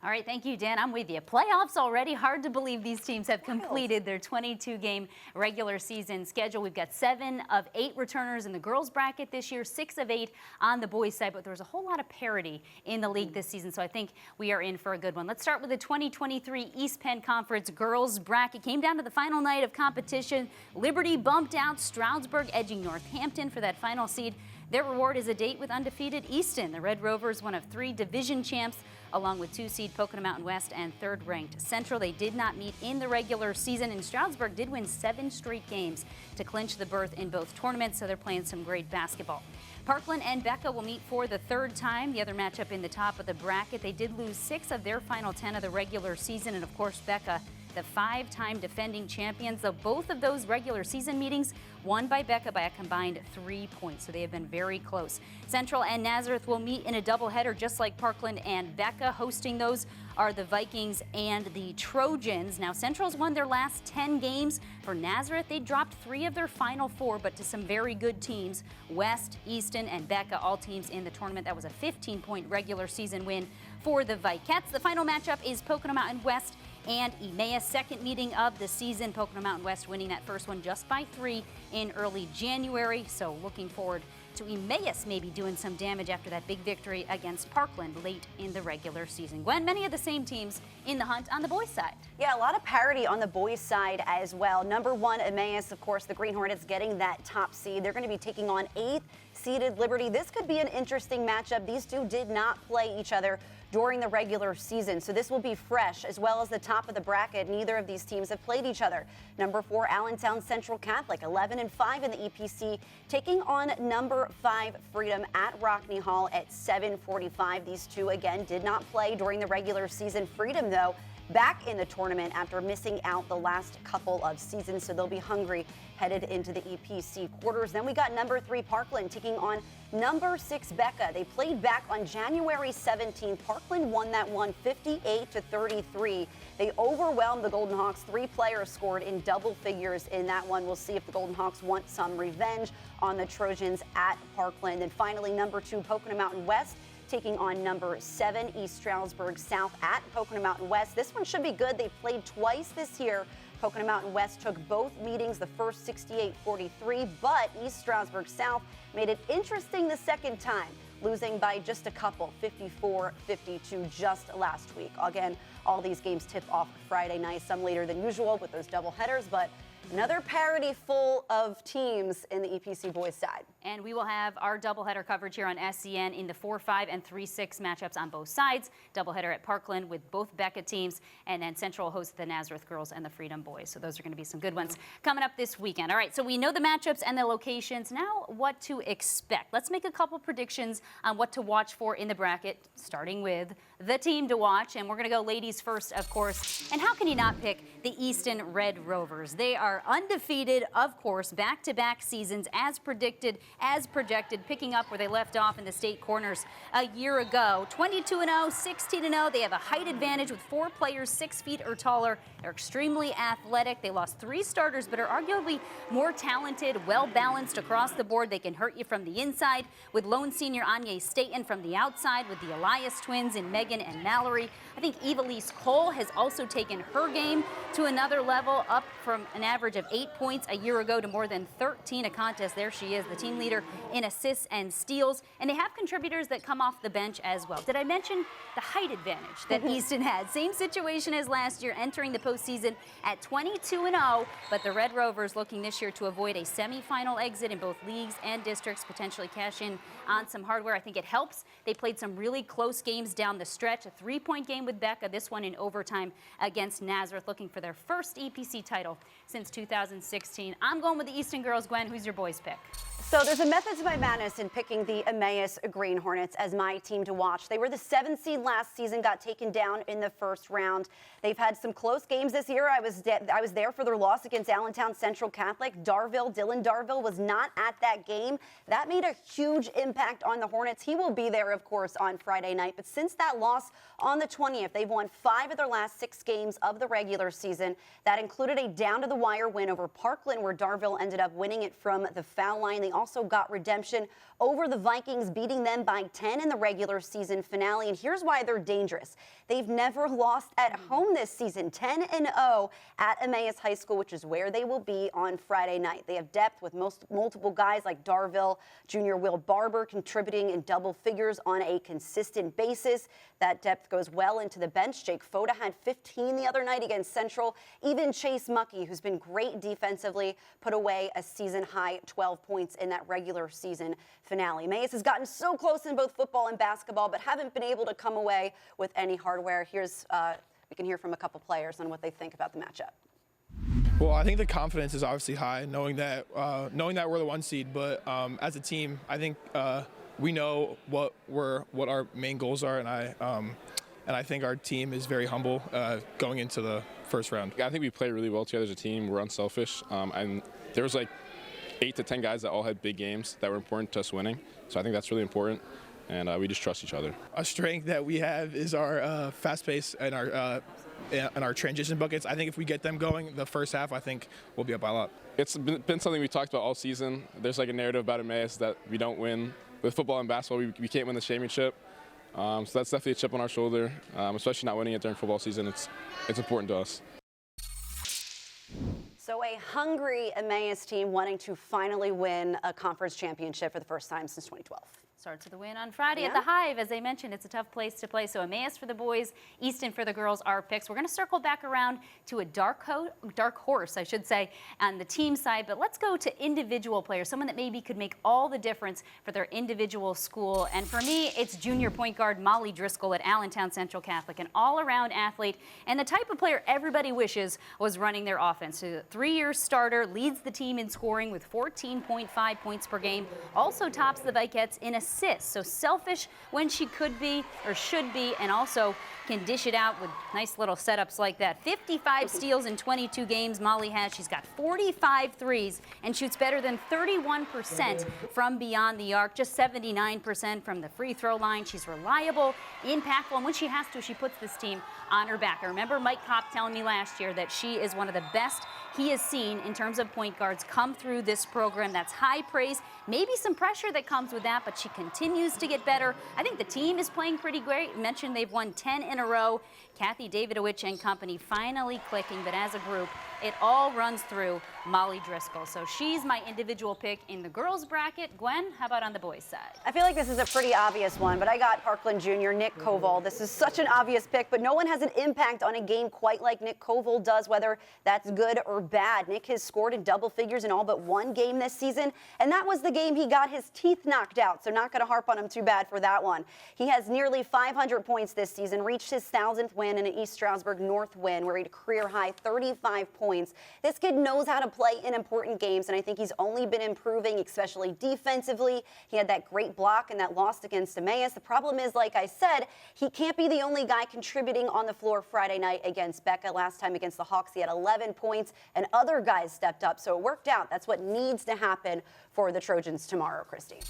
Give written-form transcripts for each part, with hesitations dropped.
All right, thank you, Dan. I'm with you. Playoffs already. Hard to believe these teams have completed their 22-game regular season schedule. We've got 7 of 8 returners in the girls bracket this year, 6 of 8 on the boys side, but there's a whole lot of parity in the league this season, so I think we are in for a good one. Let's start with the 2023 East Penn Conference girls bracket. Came down to the final night of competition. Liberty bumped out Stroudsburg, edging Northampton for that final seed. Their reward is a date with undefeated Easton. The Red Rovers, one of 3 division champs, along with 2-seed Pocono Mountain West and 3rd-ranked Central. They did not meet in the regular season, and Stroudsburg did win 7 straight games to clinch the berth in both tournaments, so they're playing some great basketball. Parkland and Becca will meet for the 3rd time, the other matchup in the top of the bracket. They did lose 6 of their final 10 of the regular season, and of course Becca, the 5-time defending champions. Though both of those regular season meetings won by Becca by a combined 3 points, so they have been very close. Central and Nazareth will meet in a doubleheader just like Parkland and Becca. Hosting those are the Vikings and the Trojans. Now Central's won their last 10 games. For Nazareth, they dropped 3 of their final 4, but to some very good teams. West, Easton, and Becca, all teams in the tournament. That was a 15-point regular season win for the Vikettes. The final matchup is Pocono Mountain West and Emmaus, second meeting of the season. Pocono Mountain West winning that first one just by 3 in early January. So looking forward to Emmaus maybe doing some damage after that big victory against Parkland late in the regular season. Gwen, many of the same teams in the hunt on the boys' side. Yeah, a lot of parity on the boys' side as well. Number 1, Emmaus, of course, the Green Hornets getting that top seed. They're going to be taking on 8th-seeded Liberty. This could be an interesting matchup. These two did not play each other during the regular season, so this will be fresh, as well as the top of the bracket. Neither of these teams have played each other. Number 4, Allentown Central Catholic, 11-5 in the EPC, taking on number 5, Freedom at Rockney Hall at 7:45. These two, again, did not play during the regular season. Freedom, though, back in the tournament after missing out the last couple of seasons, so they'll be hungry headed into the EPC quarters. Then we got number 3 Parkland taking on number 6 Becca. They played back on January 17th. Parkland won that one 58-33. They overwhelmed the Golden Hawks. 3 players scored in double figures in that one. We'll see if the Golden Hawks want some revenge on the Trojans at Parkland. And finally, number 2 Pocono Mountain West taking on number 7 East Stroudsburg South at Pocono Mountain West. This one should be good. They played twice this year. Pocono Mountain West took both meetings, the first 68-43, but East Stroudsburg South made it interesting the second time, losing by just a couple, 54-52 just last week. Again, all these games tip off Friday night, some later than usual with those double headers, but another parity full of teams in the EPC boys side. And we will have our doubleheader coverage here on SCN in the 4-5 and 3-6 matchups on both sides. Doubleheader at Parkland with both Becca teams, and then Central hosts the Nazareth girls and the Freedom boys. So those are going to be some good ones coming up this weekend. All right, so we know the matchups and the locations. Now what to expect. Let's make a couple predictions on what to watch for in the bracket, starting with the team to watch. And we're going to go ladies first, of course. And how can you not pick the Easton Red Rovers? They are undefeated, of course, back-to-back seasons as predicted, as projected, picking up where they left off in the state corners a year ago. 22-0, 16-0. They have a height advantage with 4 players 6 feet or taller. They're extremely athletic. They lost 3 starters, but are arguably more talented, well-balanced across the board. They can hurt you from the inside with lone senior Anya Staten from the outside with the Elias twins in Megan and Mallory. I think Evilise Cole has also taken her game to another level, up from an average of 8 points a year ago to more than 13 a contest. There she is, the team leader in assists and steals. And they have contributors that come off the bench as well. Did I mention the height advantage that Easton had? Same situation as last year, entering the postseason at 22-0, but the Red Rovers looking this year to avoid a semifinal exit in both leagues and districts, potentially cash in on some hardware. I think it helps. They played some really close games down the stretch, a 3-point game with Becca, this one in overtime against Nazareth, looking for their first EPC title since 2016. I'm going with the Easton girls. Gwen, who's your boys' pick? So there's a method to my madness in picking the Emmaus Green Hornets as my team to watch. They were the 7th seed last season, got taken down in the first round. They've had some close games this year. I was there for their loss against Allentown Central Catholic. Dylan Darville was not at that game. That made a huge impact on the Hornets. He will be there, of course, on Friday night. But since that loss on the 20th, they've won 5 of their last 6 games of the regular season. That included a down-to-the-wire win over Parkland, where Darville ended up winning it from the foul line. They also got redemption over the Vikings, beating them by 10 in the regular season finale. And here's why they're dangerous. They've never lost at home this season, 10-0 at Emmaus High School, which is where they will be on Friday night. They have depth with multiple guys like Darville, Junior Will Barber contributing in double figures on a consistent basis. That depth goes well into the bench. Jake Foda had 15 the other night against Central. Even Chase Muckey, who's been great defensively, put away a season-high 12 points in that regular season finale. Emmaus has gotten so close in both football and basketball, but haven't been able to come away with any hardware. Here's we can hear from a couple players on what they think about the matchup. Well, I think the confidence is obviously high, knowing that we're the 1 seed. But as a team, I think we know what our main goals are, and I think our team is very humble going into the first round. I think we play really well together as a team. We're unselfish, and there was like 8 to 10 guys that all had big games that were important to us winning. So I think that's really important, and we just trust each other. A strength that we have is our fast pace and our transition buckets. I think if we get them going the first half, I think we'll be up by a lot. It's been something we talked about all season. There's like a narrative about Emmaus that we don't win. With football and basketball, we can't win the championship. So that's definitely a chip on our shoulder, especially not winning it during football season. It's important to us. So a hungry Emmaus team wanting to finally win a conference championship for the first time since 2012. Starts with a win on Friday at the Hive. As I mentioned, it's a tough place to play. So Emmaus for the boys, Easton for the girls, our picks. We're going to circle back around to a dark horse, I should say, on the team side. But let's go to individual players, someone that maybe could make all the difference for their individual school. And for me, it's junior point guard Molly Driscoll at Allentown Central Catholic, an all-around athlete and the type of player everybody wishes was running their offense. So, 3-year starter, leads the team in scoring with 14.5 points per game, also tops the Vikettes in assists. So selfish when she could be or should be, and also can dish it out with nice little setups like that. 55 steals in 22 games Molly has. She's got 45 threes and shoots better than 31% from beyond the arc, just 79% from the free throw line. She's reliable, impactful, and when she has to, she puts this team on her back. I remember Mike Kopp telling me last year that she is one of the best he has seen in terms of point guards come through this program. That's high praise, maybe some pressure that comes with that, but she continues to get better. I think the team is playing pretty great. I mentioned they've won 10 in a row. Kathy Davidowicz and company finally clicking, but as a group, it all runs through Molly Driscoll. So she's my individual pick in the girls bracket. Gwen, how about on the boys side? I feel like this is a pretty obvious one, but I got Parkland Jr., Nick Koval. This is such an obvious pick, but no one has an impact on a game quite like Nick Koval does, whether that's good or bad. Nick has scored in double figures in all but one game this season, and that was the game he got his teeth knocked out, so not going to harp on him too bad for that one. He has nearly 500 points this season, reached his 1,000th win in an East Stroudsburg North win, where he had a career-high 35 points. This kid knows how to play in important games, and I think he's only been improving, especially defensively. He had that great block and that loss against Emmaus. The problem is, like I said, he can't be the only guy contributing on the floor Friday night against Becca. Last time against the Hawks, he had 11 points, and other guys stepped up, so it worked out. That's what needs to happen for the Trojans tomorrow, Kristi.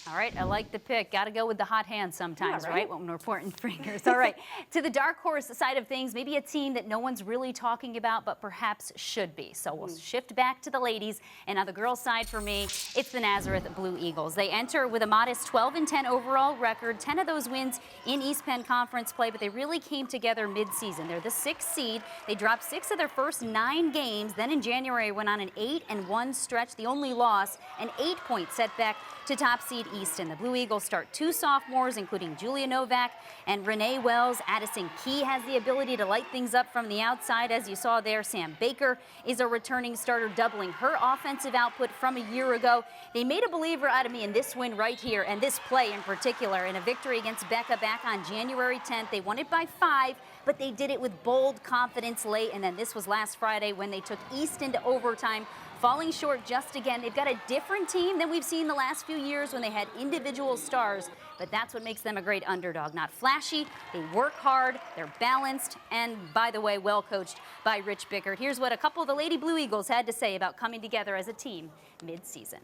All right, I like the pick. Got to go with the hot hand sometimes, Yeah, right? When we're pointing fingers. All right, to the dark horse side of things, maybe a team that no one's really talking about, but perhaps should be. So we'll shift back to the ladies, and on the girls' side for me, it's the Nazareth Blue Eagles. They enter with a modest 12-10 overall record, 10 of those wins in East Penn Conference play, but they really came together mid-season. They're the 6th seed. They dropped 6 of their first 9 games. Then in January, went on an 8-1 stretch. The only loss, an 8-point setback to top seed Easton. The Blue Eagles start 2 sophomores, including Julia Novak and Renee Wells. Addison Key has the ability to light things up from the outside, as you saw there. Sam Baker is a returning starter, doubling her offensive output from a year ago. They made a believer out of me in this win right here, and this play in particular, in a victory against Becca back on January 10th. They won it by 5, but they did it with bold confidence late, and then this was last Friday when they took Easton to overtime, falling short just again. They've got a different team than we've seen the last few years when they had individual stars, but that's what makes them a great underdog. Not flashy, they work hard, they're balanced, and by the way, well coached by Rich Bickert. Here's what a couple of the Lady Blue Eagles had to say about coming together as a team mid-season.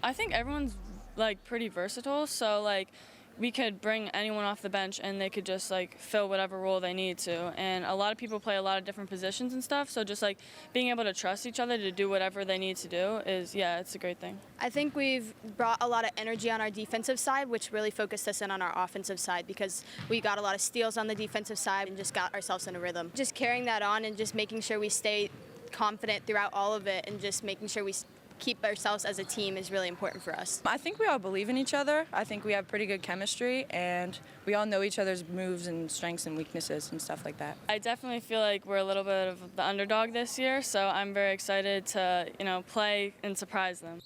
I think everyone's like pretty versatile, so like we could bring anyone off the bench and they could just like fill whatever role they need to. And a lot of people play a lot of different positions and stuff, so just like being able to trust each other to do whatever they need to do is, yeah, it's a great thing. I think we've brought a lot of energy on our defensive side, which really focused us in on our offensive side because we got a lot of steals on the defensive side and just got ourselves in a rhythm. Just carrying that on and just making sure we stay confident throughout all of it and just making sure we keep ourselves as a team is really important for us. I think we all believe in each other. I think we have pretty good chemistry, and we all know each other's moves and strengths and weaknesses and stuff like that. I definitely feel like we're a little bit of the underdog this year, so I'm very excited to, play and surprise them.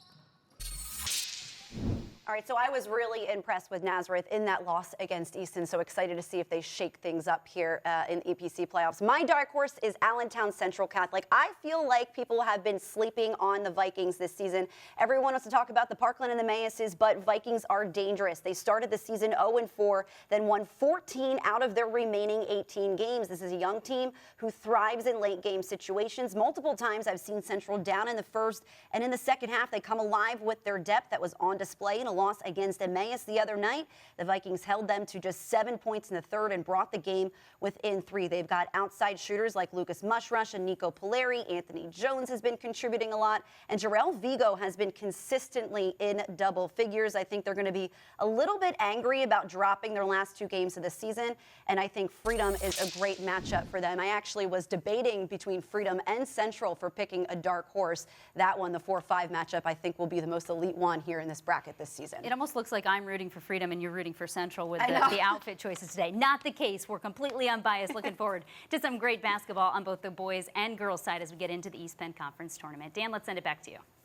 All right, so I was really impressed with Nazareth in that loss against Easton, so excited to see if they shake things up here in EPC playoffs. My dark horse is Allentown Central Catholic. I feel like people have been sleeping on the Vikings this season. Everyone wants to talk about the Parkland and the Mayases, but Vikings are dangerous. They started the season 0-4, then won 14 out of their remaining 18 games. This is a young team who thrives in late game situations. Multiple times I've seen Central down in the first, and in the second half they come alive with their depth that was on display in a loss against Emmaus the other night. The Vikings held them to just 7 points in the third and brought the game within 3. They've got outside shooters like Lucas Mushrush and Nico Polari. Anthony Jones has been contributing a lot, and Jarrell Vigo has been consistently in double figures. I think they're going to be a little bit angry about dropping their last 2 games of the season, and I think Freedom is a great matchup for them. I actually was debating between Freedom and Central for picking a dark horse. That one, the 4-5 matchup, I think will be the most elite one here in this bracket this season. It almost looks like I'm rooting for Freedom and you're rooting for Central with the outfit choices today. Not the case. We're completely unbiased. Looking forward to some great basketball on both the boys and girls side as we get into the East Penn Conference Tournament. Dan, let's send it back to you.